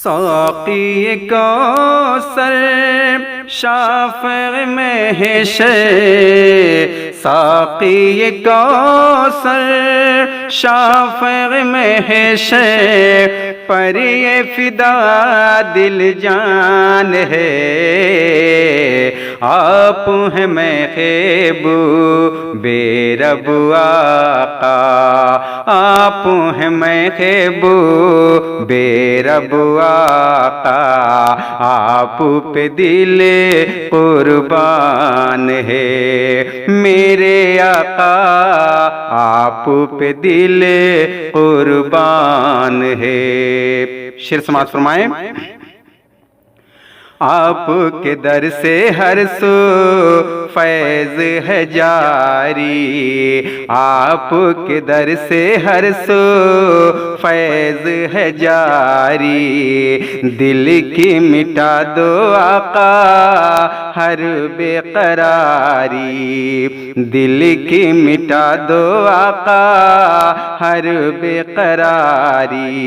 ساقی کوثر شافع محشر، ساقی کوثر شافع محشر، پر یہ فدا دل جان ہے، آپ ہیں محبوب رب آقا، آپ ہیں محبوب رب آقا، آپ پہ دل قربان ہے میرے آقا، آپ پہ دل قربان ہے۔ شعر سماعت فرمائیں۔ آپ کے در سے ہر سو فیض ہے جاری، آپ کے در سے ہر سو فیض ہے جاری، دل کی مٹا دو آقا ہر بے قراری، دل کی مٹا دو آقا ہر بے قراری،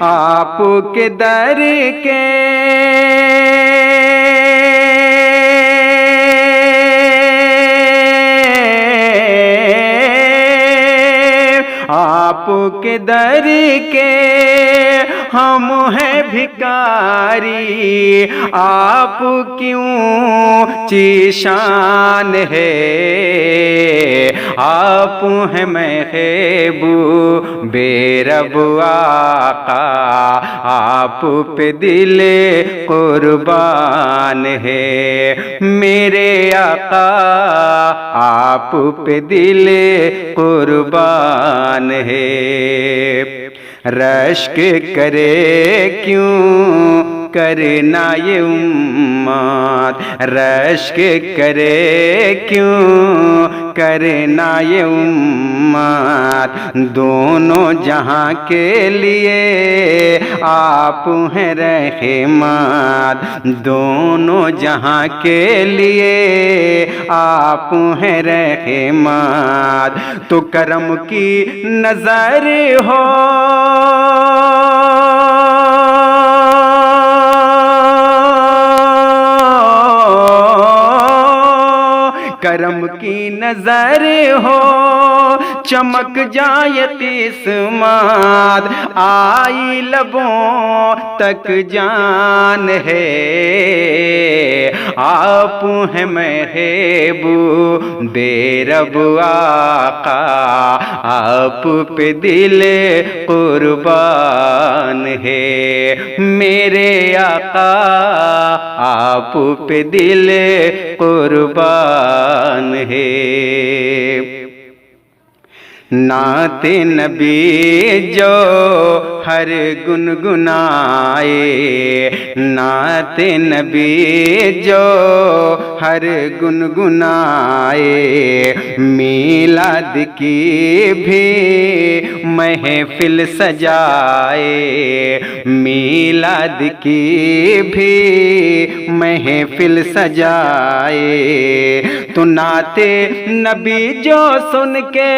آپ کے در کے آپ کے در کے ہم ہیں بھکاری، آپ کیوں چی شان ہے، آپ ہیں محبوب رب آقا، آپ پہ دل قربان ہے میرے آقا، آپ پہ دل قربان ہے۔ رشک کرے کیوں کرنا یہ امت، رشک کرے کیوں کرنا یہ امت، دونوں جہاں کے لیے آپ ہیں رحمت، دونوں جہاں کے لیے آپ ہیں رحمت، تو کرم کی نظر ہو کرم کی نظر ہو، چمک جائے قسمت، آئی لبوں تک جان ہے، آپ ہیں محبوب رب آقا، آپ پہ دل قربان ہے میرے آقا، آپ پہ دل قربان ہے۔ نعت نبی جو ہر گنگنائے، نعت نبی جو ہر گنگنائے، میلاد کی بھی محفل سجائے، میلاد کی بھی محفل سجائے، تو نعت نبی جو سن کے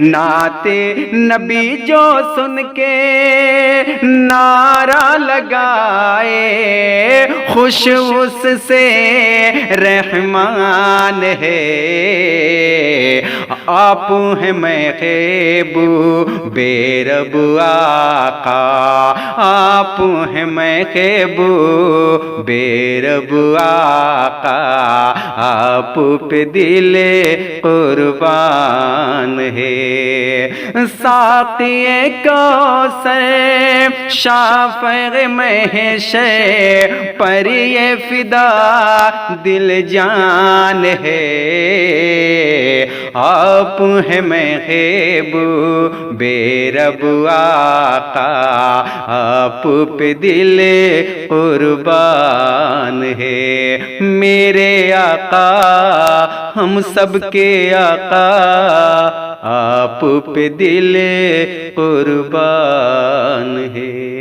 نعت نبی جو سن کے نعرہ لگائے، خوش اس سے رحمان ہے، آپ ہیں محبوب رب آقا، آپ ہیں محبوب رب آقا، آپ پہ دل قربان ہے۔ ساقی کوثر شافع محشر، پر یہ فدا دل جان ہے، آپ ہیں محبوب رب آقا، آپ پہ دل قربان ہے میرے آقا، ہم سب کے آقا، آپ پہ دل قربان ہے۔